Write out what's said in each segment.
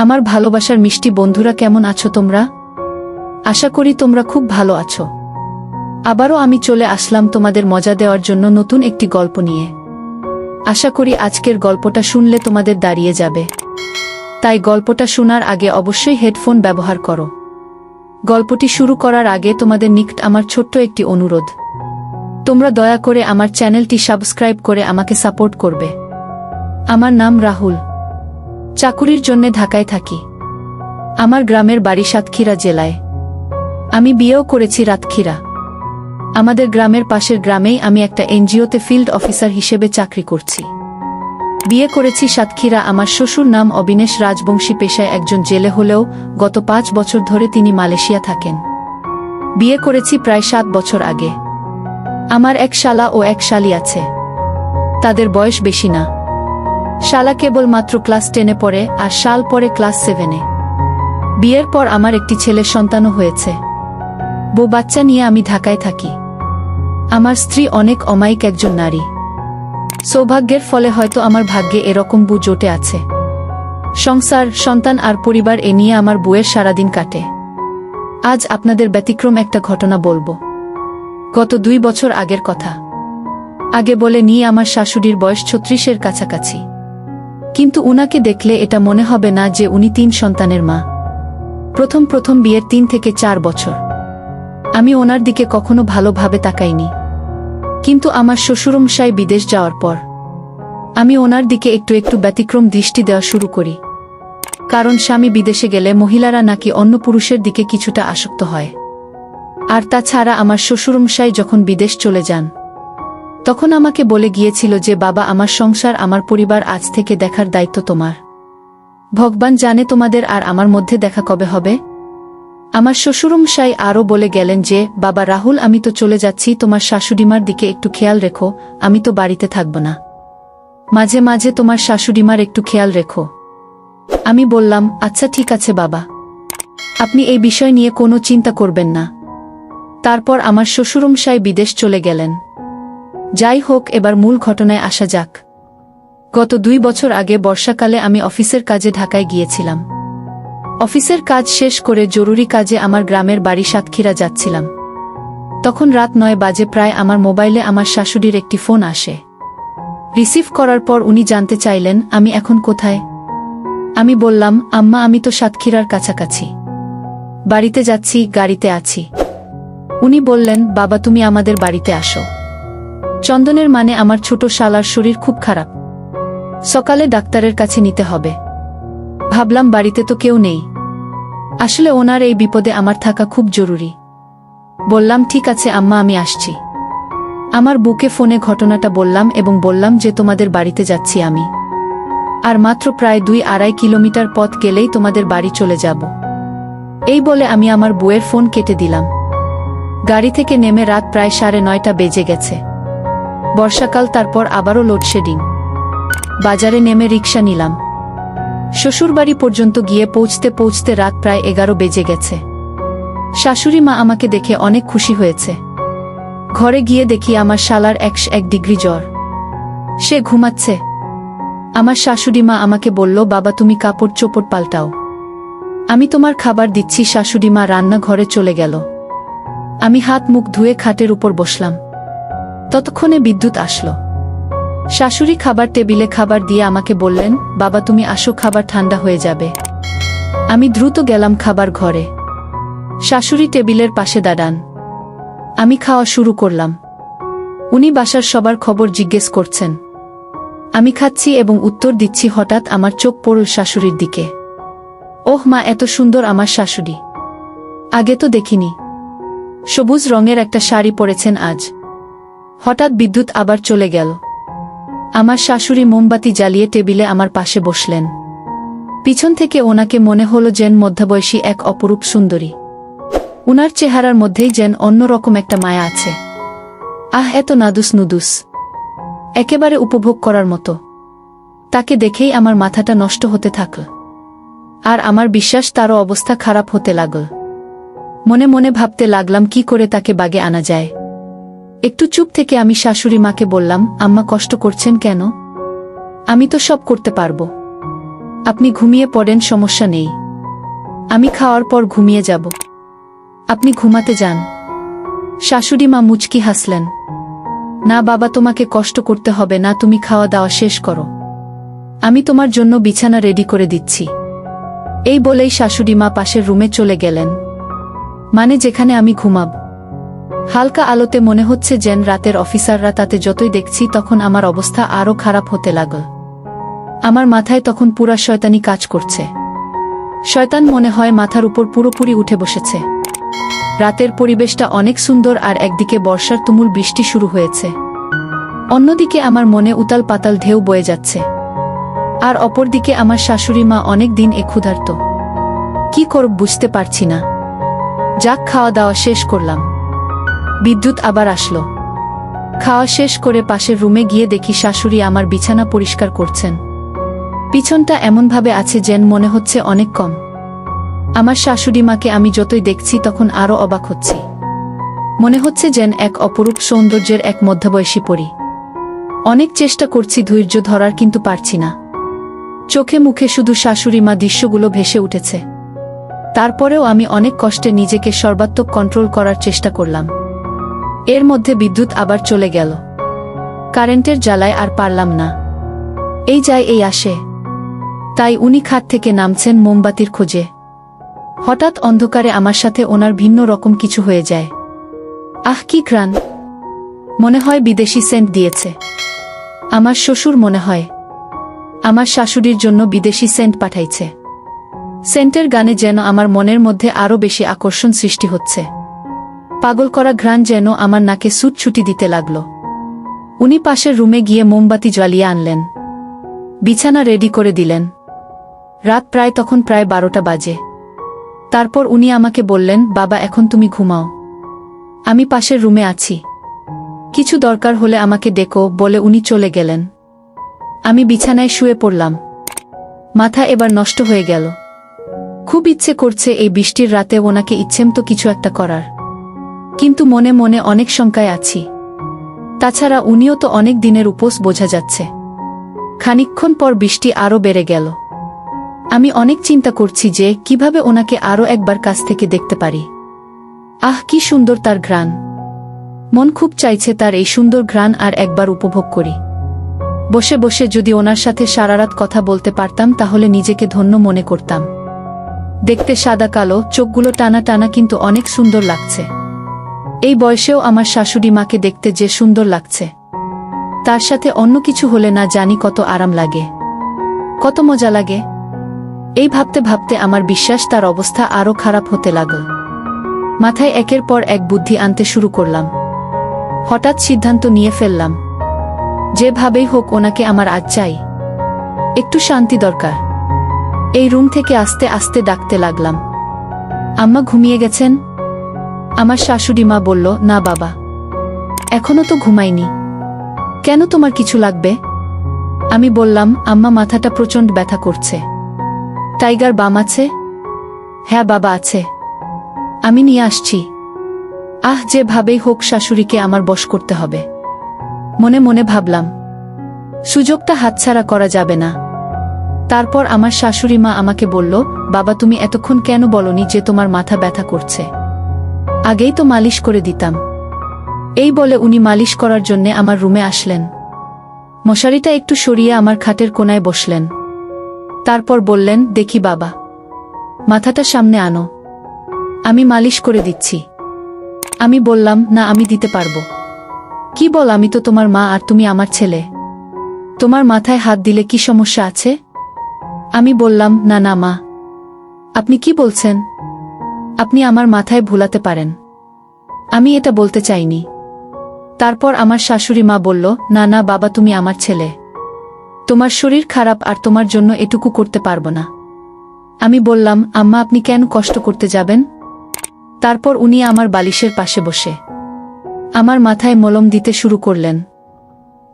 আমার ভালোবাসার মিষ্টি বন্ধুরা, কেমন আছো তোমরা? আশা করি তোমরা খুব ভালো আছো। আবারও আমি চলে আসলাম তোমাদের মজা দেওয়ার জন্য নতুন একটি গল্প নিয়ে। আশা করি আজকের গল্পটা শুনলে তোমাদের দাঁড়িয়ে যাবে। তাই গল্পটা শোনার আগে অবশ্যই হেডফোন ব্যবহার করো। গল্পটি শুরু করার আগে তোমাদের নিকট আমার ছোট্ট একটি অনুরোধ। তোমরা দয়া করে আমার চ্যানেলটি সাবস্ক্রাইব করে আমাকে সাপোর্ট করবে। আমার নাম রাহুল। চাকুরির জন্যে ঢাকায় থাকি। আমার গ্রামের বাড়ি সাতক্ষীরা জেলায়। আমি বিয়েও করেছি রাতক্ষীরা। আমাদের গ্রামের পাশের গ্রামেই আমি একটা এনজিওতে ফিল্ড অফিসার হিসেবে চাকরি করছি। বিয়ে করেছি সাতক্ষীরা। আমার শ্বশুর নাম অবিনেশ রাজবংশী, পেশায় একজন জেলে হলেও গত 5 বছর ধরে তিনি মালয়েশিয়া থাকেন। বিয়ে করেছি প্রায় 7 বছর আগে। আমার এক শালা ও এক শালি আছে। তাদের বয়স বেশি না। শালা কেবল মাত্র ক্লাস 10-এ পড়ে আর শাল পড়ে ক্লাস 7-এ। বিয়ের পর আমার একটি ছেলের সন্তানও হয়েছে। বউ বাচ্চা নিয়ে আমি ঢাকায় থাকি। আমার স্ত্রী অনেক অমায়িক একজন নারী। সৌভাগ্যের ফলে হয়তো আমার ভাগ্যে এরকম বউ জোটে আছে। সংসার, সন্তান আর পরিবার এ নিয়ে আমার বউয়ের সারাদিন কাটে। আজ আপনাদের ব্যতিক্রম একটা ঘটনা বলবো। গত 2 বছর আগের কথা। আগে বলে নিয়ে আমার শাশুড়ির বয়স 36-এর কাছাকাছি। কিন্তু উনাকে দেখলে এটা মনে হবে না যে উনি 3 সন্তানের মা। প্রথম বিয়ের 3 থেকে 4 বছর আমি ওনার দিকে কখনো ভালোভাবে তাকাইনি। কিন্তু আমার শ্বশুরমশাই বিদেশ যাওয়ার পর আমি ওনার দিকে একটু একটু ব্যতিক্রম দৃষ্টি দেওয়া শুরু করি। কারণ স্বামী বিদেশে গেলে মহিলারা নাকি অন্য পুরুষের দিকে কিছুটা আসক্ত হয়। আর তাছাড়া আমার শ্বশুরমশাই যখন বিদেশ চলে যান তখন আমাকে বলে গিয়েছিল যে, বাবা, আমার সংসার, আমার পরিবার আজ থেকে দেখার দায়িত্ব তোমার। ভগবান জানে তোমাদের আর আমার মধ্যে দেখা কবে হবে। আমার শ্বশুরমশাই আরও বলে গেলেন যে, বাবা রাহুল, আমি তো চলে যাচ্ছি, তোমার শাশুড়িমার দিকে একটু খেয়াল রেখো। আমি তো বাড়িতে থাকব না। মাঝে মাঝে তোমার শাশুড়িমার একটু খেয়াল রেখো। আমি বললাম, আচ্ছা ঠিক আছে বাবা, আপনি এই বিষয় নিয়ে কোনো চিন্তা করবেন না। তারপর আমার শ্বশুরমশাই বিদেশ চলে গেলেন। যাই হোক, এবার মূল ঘটনায় আসা যাক। গত 2 বছর আগে বর্ষাকালে আমি অফিসের কাজে ঢাকায় গিয়েছিলাম। অফিসের কাজ শেষ করে জরুরি কাজে আমার গ্রামের বাড়ি সাতক্ষীরা যাচ্ছিলাম। তখন রাত 9 বাজে প্রায়। আমার মোবাইলে আমার শাশুড়ির একটি ফোন আসে। রিসিভ করার পর উনি জানতে চাইলেন আমি এখন কোথায়। আমি বললাম, আম্মা, আমি তো সাতক্ষীরার কাছাকাছি। বাড়িতে যাচ্ছি, গাড়িতে আছি। উনি বললেন, বাবা, তুমি আমাদের বাড়িতে আসো। চন্দনের মানে আমার ছোট শালার শরীর খুব খারাপ। সকালে ডাক্তারের কাছে নিতে হবে। ভাবলাম বাড়িতে তো কেউ নেই। আসলে ওনার এই বিপদে আমার থাকা খুব জরুরি। বললাম, ঠিক আছে আম্মা, আমি আসছি। আমার বুকে ফোনে ঘটনাটা বললাম এবং বললাম যে, তোমাদের বাড়িতে যাচ্ছি আমি। আর মাত্র প্রায় 2-2.5 কিলোমিটার পথ গেলেই তোমাদের বাড়ি চলে যাব। এই বলে আমি আমার বউয়ের ফোন কেটে দিলাম। গাড়ি থেকে নেমে রাত প্রায় 9:30 বেজে গেছে। বর্ষাকাল, তারপর আবারও লোডশেডিং। বাজারে নেমে রিকশা নিলাম। শ্বশুরবাড়ি পর্যন্ত গিয়ে পৌঁছতে পৌঁছতে রাত প্রায় 11 বেজে গেছে। শাশুড়ি মা আমাকে দেখে অনেক খুশি হয়েছে। ঘরে গিয়ে দেখি আমার শালার 101 ডিগ্রি জ্বর। সে ঘুমাচ্ছে। আমার শাশুড়ি মা আমাকে বলল, বাবা, তুমি কাপড় চোপড় পাল্টাও, আমি তোমার খাবার দিচ্ছি। শাশুড়ি মা রান্নাঘরে চলে গেল। আমি হাত মুখ ধুয়ে খাটের উপর বসলাম। ততক্ষণে বিদ্যুৎ আসলো। শাশুড়ি খাবার টেবিলে খাবার দিয়ে আমাকে বললেন, বাবা, তুমি আসো, খাবার ঠান্ডা হয়ে যাবে। আমি দ্রুত গেলাম খাবার ঘরে। শাশুড়ি টেবিলের পাশে দাঁড়ান। আমি খাওয়া শুরু করলাম। উনি বাসার সবার খবর জিজ্ঞেস করছেন। আমি খাচ্ছি এবং উত্তর দিচ্ছি। হঠাৎ আমার চোখ পড়ল শাশুড়ির দিকে। ওহ মা, এত সুন্দর আমার শাশুড়ি! আগে তো দেখিনি। সবুজ রঙের একটা শাড়ি পরেছেন আজ। হঠাৎ বিদ্যুৎ আবার চলে গেল। আমার শাশুড়ি মোমবাতি জ্বালিয়ে টেবিলে আমার পাশে বসলেন। পিছন থেকে ওনাকে মনে হলো যেন মধ্যবয়সী এক অপরূপ সুন্দরী। উনার চেহারার মধ্যেই যেন অন্যরকম একটা মায়া আছে। আহ, এত নাদুস নুদুস, একেবারে উপভোগ করার মতো। তাকে দেখেই আমার মাথাটা নষ্ট হতে থাকল। আর আমার বিশ্বাস তারও অবস্থা খারাপ হতে লাগল। মনে মনে ভাবতে লাগলাম কি করে তাকে বাগে আনা যায়। একটু চুপ থেকে আমি শাশুড়ি মাকে বললাম, আম্মা কষ্ট করছেন কেন? আমি তো সব করতে পারবো। আপনি ঘুমিয়ে পড়েন, সমস্যা নেই। আমি খাওয়ার পর ঘুমিয়ে যাব। আপনি ঘুমাতে যান। শাশুড়ি মা মুচকি হাসলেন। না বাবা, তোমাকে কষ্ট করতে হবে না, তুমি খাওয়া দাওয়া শেষ করো। আমি তোমার জন্য বিছানা রেডি করে দিচ্ছি। এই বলেই শাশুড়ি মা পাশের রুমে চলে গেলেন, মানে যেখানে আমি ঘুমাব। হালকা আলোতে মনে হচ্ছে যেন রাতের অফিসাররা, তাতে যতই দেখছি তখন আমার অবস্থা আরও খারাপ হতে লাগল। আমার মাথায় তখন পুরা শয়তানি কাজ করছে। শয়তান মনে হয় মাথার উপর পুরোপুরি উঠে বসেছে। রাতের পরিবেশটা অনেক সুন্দর, আর একদিকে বর্ষার তুমুল বৃষ্টি শুরু হয়েছে, অন্যদিকে আমার মনে উতাল পাতাল ঢেউ বয়ে যাচ্ছে। আর অপরদিকে আমার শাশুড়ি মা অনেক দিন ক্ষুধার্ত। কি করব বুঝতে পারছি না। যাক, খাওয়া দাওয়া শেষ করলাম। বিদ্যুৎ আবার আসলো। খাওয়া শেষ করে পাশের রুমে গিয়ে দেখি শাশুড়ি আমার বিছানা পরিষ্কার করছেন। পিছনটা এমনভাবে আছে যেন মনে হচ্ছে অনেক কম। আমার শাশুড়ি মাকে আমি যতই দেখছি তখন আরও অবাক হচ্ছি। মনে হচ্ছে যেন এক অপরূপ সৌন্দর্যের এক মধ্যবয়সী পরী। অনেক চেষ্টা করছি ধৈর্য ধরার, কিন্তু পারছি না। চোখে মুখে শুধু শাশুড়ি মা দৃশ্যগুলো ভেসে উঠেছে। তারপরেও আমি অনেক কষ্টে নিজেকে সর্বাত্মক কন্ট্রোল করার চেষ্টা করলাম। এর মধ্যে বিদ্যুৎ আবার চলে গেল। কারেন্টের জ্বালায় আর পারলাম না। এই যায় এই আসে। তাই উনি খাট থেকে নামছেন মোমবাতির খোঁজে। হঠাৎ অন্ধকারে আমার সাথে ওনার ভিন্ন রকম কিছু হয়ে যায়। আহ, কি ঘ্রাণ! মনে হয় বিদেশি সেন্ট দিয়েছে। আমার শ্বশুর মনে হয় আমার শাশুড়ির জন্য বিদেশি সেন্ট পাঠাইছে। সেন্টের গানে যেন আমার মনের মধ্যে আরও বেশি আকর্ষণ সৃষ্টি হচ্ছে। পাগল করা ঘ্রাণ যেন আমার নাকে সুট ছুটি দিতে লাগল। উনি পাশের রুমে গিয়ে মোমবাতি জ্বালিয়ে আনলেন, বিছানা রেডি করে দিলেন। রাত তখন প্রায় 12টা বাজে। তারপর উনি আমাকে বললেন, বাবা এখন তুমি ঘুমাও, আমি পাশের রুমে আছি, কিছু দরকার হলে আমাকে ডেকো, বলে উনি চলে গেলেন। আমি বিছানায় শুয়ে পড়লাম। মাথা এবার নষ্ট হয়ে গেল। খুব ইচ্ছে করছে এই বৃষ্টির রাতে ওনাকে ইচ্ছেমতো কিছু একটা করার, কিন্তু মনে মনে অনেক শঙ্কায় আছি। তাছাড়া উনিও তো অনেক দিনের উপোস, বোঝা যাচ্ছে। খানিকক্ষণ পর বৃষ্টি আরও বেড়ে গেল। আমি অনেক চিন্তা করছি যে কিভাবে ওনাকে আরও একবার কাছ থেকে দেখতে পারি। আহ, কি সুন্দর তার ঘ্রাণ! মন খুব চাইছে তার এই সুন্দর ঘ্রাণ আর একবার উপভোগ করি। বসে বসে যদি ওনার সাথে সারারাত কথা বলতে পারতাম তাহলে নিজেকে ধন্য মনে করতাম। দেখতে সাদা কালো, চোখগুলো টানা টানা, কিন্তু অনেক সুন্দর লাগছে। এই বয়সেও আমার শাশুড়ি মাকে দেখতে যে সুন্দর লাগছে, তার সাথে অন্য কিছু হলে না জানি কত আরাম লাগে, কত মজা লাগে। এই ভাবতে ভাবতে আমার বিশ্বাস তার অবস্থা আরও খারাপ হতে লাগল। মাথায় একের পর এক বুদ্ধি আনতে শুরু করলাম। হঠাৎ সিদ্ধান্ত নিয়ে ফেললাম, যেভাবেই হোক ওনাকে আমার আজ চাই, একটু শান্তি দরকার। এই রুম থেকে আস্তে আস্তে ডাকতে লাগলাম, আম্মা ঘুমিয়ে গেছেন? আমার শাশুড়ি মা বলল, না বাবা, এখনো তো ঘুমাইনি। কেন, তোমার কিছু লাগবে? আমি বললাম, আম্মা মাথাটা প্রচণ্ড ব্যথা করছে। টাইগার বাম আছে? হ্যাঁ বাবা, আছে, আমি নিয়ে আসছি। আহ, যেভাবেই হোক শাশুড়িকে আমার বশ করতে হবে। মনে মনে ভাবলাম, সুযোগটা হাতছাড়া করা যাবে না। তারপর আমার শাশুড়ি মা আমাকে বলল, বাবা তুমি এতক্ষণ কেন বলনি যে তোমার মাথা ব্যথা করছে? আগেই তো মালিশ করে দিতাম। এই বলে উনি মালিশ করার জন্যে আমার রুমে আসলেন। মশারিটা একটু সরিয়ে আমার খাটের কোনায় বসলেন। তারপর বললেন, দেখি বাবা, মাথাটা সামনে আনো, আমি মালিশ করে দিচ্ছি। আমি বললাম, না, আমি দিতে পারবো। কি বল, আমি তো তোমার মা আর তুমি আমার ছেলে, তোমার মাথায় হাত দিলে কি সমস্যা আছে? আমি বললাম, না না মা, আপনি কি বলছেন? আপনি আমার মাথায় ভুলাতে পারেন, আমি এটা বলতে চাইনি। তারপর আমার শাশুড়ি মা বলল, না না বাবা, তুমি আমার ছেলে, তোমার শরীর খারাপ আর তোমার জন্য এটুকু করতে পারবো না। আমি বললাম, আম্মা আপনি কেন কষ্ট করতে যাবেন? তারপর উনি আমার বালিশের পাশে বসে আমার মাথায় মলম দিতে শুরু করলেন।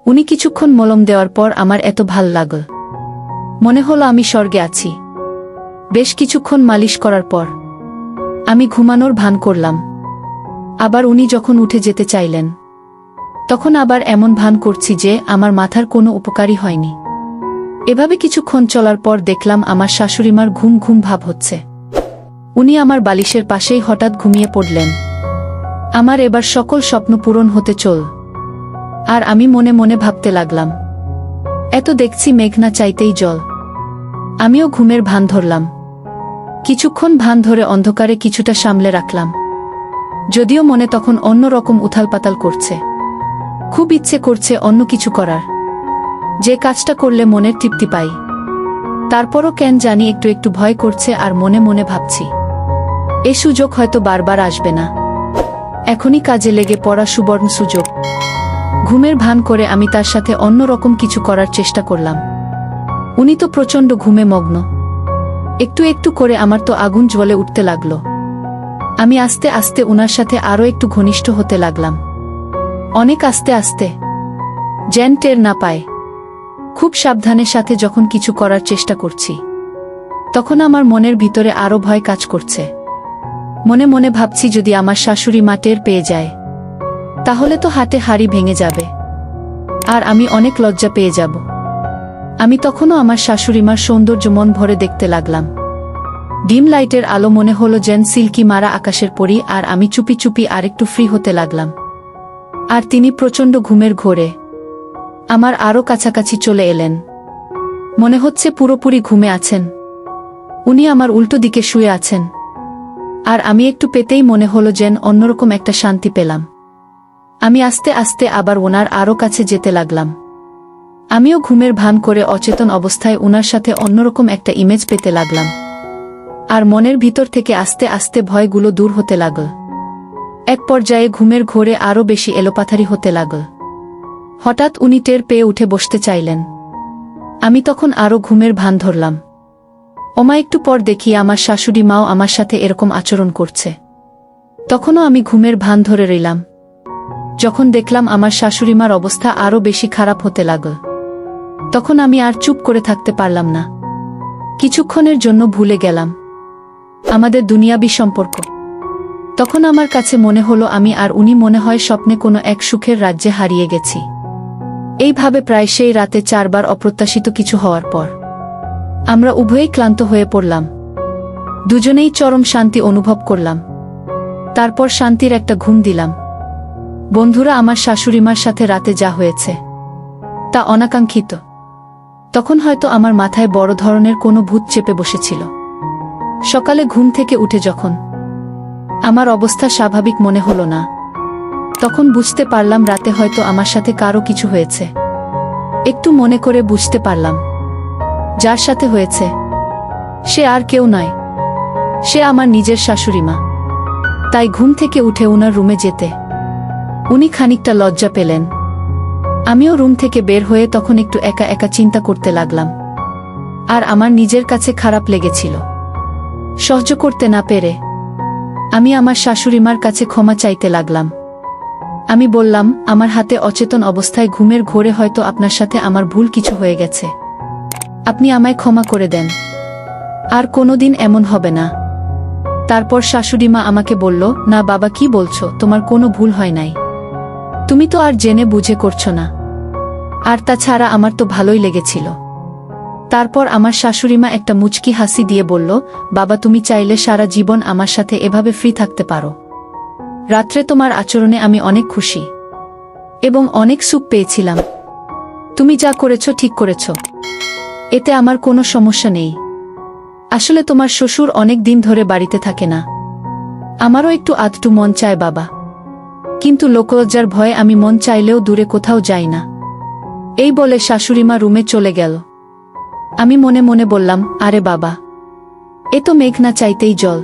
উনি কিছুক্ষণ মলম দেওয়ার পর আমার এত ভাল লাগল, মনে হলো আমি স্বর্গে আছি। বেশ কিছুক্ষণ মালিশ করার পর আমি ঘুমানোর ভান করলাম। আবার উনি যখন উঠে যেতে চাইলেন, তখন আবার এমন ভান করছি যে আমার মাথার কোনো উপকারই হয়নি। এভাবে কিছুক্ষণ চলার পর দেখলাম আমার শাশুড়িমার ঘুম ঘুম ভাব হচ্ছে। উনি আমার বালিশের পাশেই হঠাৎ ঘুমিয়ে পড়লেন। আমার এবার সকল স্বপ্ন পূরণ হতে চল। আর আমি মনে মনে ভাবতে লাগলাম, এত দেখছি মেঘ না চাইতেই জল। আমিও ঘুমের ভান ধরলাম। কিছুক্ষণ ভান ধরে অন্ধকারে কিছুটা সামলে রাখলাম, যদিও মনে তখন অন্য রকম উথালপাতাল করছে। খুব ইচ্ছে করছে অন্য কিছু করার, যে কাজটা করলে মনের তৃপ্তি পাই। তারপরও কেন জানি একটু একটু ভয় করছে আর মনে মনে ভাবছি, এই সুযোগ হয়তো বারবার আসবে না। এখনই কাজে লেগে পড়া সুবর্ণ সুযোগ। ঘুমের ভান করে আমি তার সাথে অন্য রকম কিছু করার চেষ্টা করলাম। উনি তো প্রচণ্ড ঘুমে মগ্ন। একটু একটু করে আমার তো আগুন জ্বলে উঠতে লাগলো। আমি আস্তে আস্তে উনার সাথে আরও একটু ঘনিষ্ঠ হতে লাগলাম, অনেক আস্তে আস্তে, যেন টের না পায়। খুব সাবধানের সাথে যখন কিছু করার চেষ্টা করছি, তখন আমার মনের ভিতরে আরও ভয় কাজ করছে। মনে মনে ভাবছি, যদি আমার শাশুড়ি মা টের পেয়ে যায়, তাহলে তো হাতে হাড়ি ভেঙে যাবে, আর আমি অনেক লজ্জা পেয়ে যাব। আমি তখনও আমার শাশুড়িমার সৌন্দর্য মন ভরে দেখতে লাগলাম। ডিম লাইটের আলো মনে হলো যেন সিল্কি মারা আকাশের পরি, আর আমি চুপি চুপি আরেকটু ফ্রি হতে লাগলাম। আর তিনি প্রচণ্ড ঘুমের ঘোরে আমার আরও কাছাকাছি চলে এলেন। মনে হচ্ছে পুরোপুরি ঘুমে আছেন। উনি আমার উল্টো দিকে শুয়ে আছেন, আর আমি একটু পেতেই মনে হলো যেন অন্যরকম একটা শান্তি পেলাম। আমি আস্তে আস্তে আবার ওনার আরও কাছে যেতে লাগলাম। আমিও ঘুমের ভান করে অচেতন অবস্থায় ওনার সাথে অন্যরকম একটা ইমেজ পেতে লাগলাম, আর মনের ভিতর থেকে আস্তে আস্তে ভয়গুলো দূর হতে লাগল। এক পর্যায়ে ঘুমের ঘোরে আরও বেশি এলোপাথারি হতে লাগল। হঠাৎ উনি টের পেয়ে উঠে বসতে চাইলেন। আমি তখন আরও ঘুমের ভান ধরলাম। ওমা, একটু পর দেখি আমার শাশুড়ি মাও আমার সাথে এরকম আচরণ করছে। তখনও আমি ঘুমের ভান ধরে রইলাম। যখন দেখলাম আমার শাশুড়িমার অবস্থা আরও বেশি খারাপ হতে লাগল, তখন আমি আর চুপ করে থাকতে পারলাম না। কিছুক্ষণের জন্য ভুলে গেলাম আমাদের দুনিয়াবি সম্পর্ক। তখন আমার কাছে মনে হলো আমি আর উনি মনে হয় স্বপ্নে কোনো এক সুখের রাজ্যে হারিয়ে গেছি। এইভাবে প্রায় সেই রাতে 4 বার অপ্রত্যাশিত কিছু হওয়ার পর আমরা উভয়েই ক্লান্ত হয়ে পড়লাম। দুজনেই চরম শান্তি অনুভব করলাম। তারপর শান্তির একটা ঘুম দিলাম। বন্ধুরা, আমার শাশুড়িমার সাথে রাতে যা হয়েছে তা অনাকাঙ্ক্ষিত। তখন হয়তো আমার মাথায় বড় ধরনের কোনো ভূত চেপে বসেছিল। সকালে ঘুম থেকে উঠে যখন আমার অবস্থা স্বাভাবিক মনে হলো না, তখন বুঝতে পারলাম রাতে হয়তো আমার সাথে কারো কিছু হয়েছে। একটু মনে করে বুঝতে পারলাম, যার সাথে হয়েছে সে আর কেউ নয়, সে আমার নিজের শাশুড়িমা। তাই ঘুম থেকে উঠে উনার রুমে যেতে উনি খানিকটা লজ্জা পেলেন। আমিও রুম থেকে বের হয়ে তখন একটু একা একা চিন্তা করতে লাগলাম, আর আমার নিজের কাছে খারাপ লেগেছিল। সহ্য করতে না পেরে আমি আমার শাশুড়িমার কাছে ক্ষমা চাইতে লাগলাম। আমি বললাম, আমার হাতে অচেতন অবস্থায় ঘুমের ঘোরে হয়তো আপনার সাথে আমার ভুল কিছু হয়ে গেছে। আপনি আমায় ক্ষমা করে দেন, আর কোনোদিন এমন হবে না। তারপর শাশুড়িমা আমাকে বলল, না বাবা, কি বলছো, তোমার কোনো ভুল হয় নাই। তুমি তো আর জেনে বুঝে করছো না, আর তাছাড়া আমার তো ভালোই লেগেছিল। তারপর আমার শাশুড়িমা একটা মুচকি হাসি দিয়ে বলল, বাবা, তুমি চাইলে সারা জীবন আমার সাথে এভাবে ফ্রি থাকতে পারো। রাত্রে তোমার আচরণে আমি অনেক খুশি এবং অনেক সুখ পেয়েছিলাম। তুমি যা করেছো ঠিক করেছো, এতে আমার কোনো সমস্যা নেই। আসলে তোমার শ্বশুর অনেক দিন ধরে বাড়িতে থাকে না। আমারও একটু আধটু মন চায় বাবা, কিন্তু লোকলজ্জার ভয়ে আমি মন চাইলেও দূরে কোথাও যাই না। এই বলে শাশুড়িমা রুমে চলে গেল। আমি মনে মনে বললাম, আরে বাবা, এ তো মেঘ না চাইতেই জল।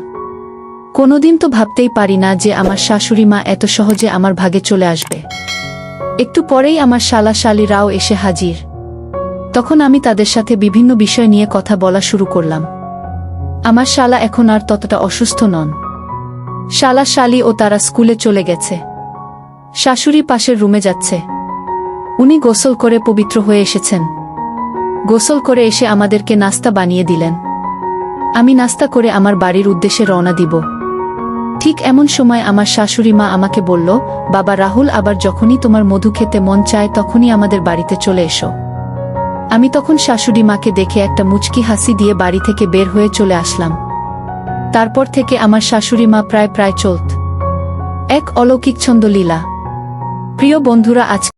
কোনোদিন তো ভাবতেই পারি না যে আমার শাশুড়িমা এত সহজে আমার ভাগে চলে আসবে। একটু পরেই আমার শালা শালিরাও এসে হাজির। তখন আমি তাদের সাথে বিভিন্ন বিষয় নিয়ে কথা বলা শুরু করলাম। আমার শালা এখন আর ততটা অসুস্থ নন। শালা শালি ও তারা স্কুলে চলে গেছে। শাশুড়ি পাশের রুমে যাচ্ছে। উনি গোসল করে পবিত্র হয়ে এসেছেন। গোসল করে এসে আমাদেরকে নাস্তা বানিয়ে দিলেন। আমি নাস্তা করে আমার বাড়ির উদ্দেশ্যে রওনা দিব। ঠিক এমন সময় আমার শাশুড়ি মা আমাকে বলল, বাবা রাহুল, আবার যখনই তোমার মধু খেতে মন চায় তখনই আমাদের বাড়িতে চলে এসো। আমি তখন শাশুড়ি মাকে দেখে একটা মুচকি হাসি দিয়ে বাড়ি থেকে বের হয়ে চলে আসলাম। তারপর থেকে আমার শাশুড়ি মা প্রায় চলত এক অলৌকিক ছন্দলীলা। প্রিয় বন্ধুরা, আজ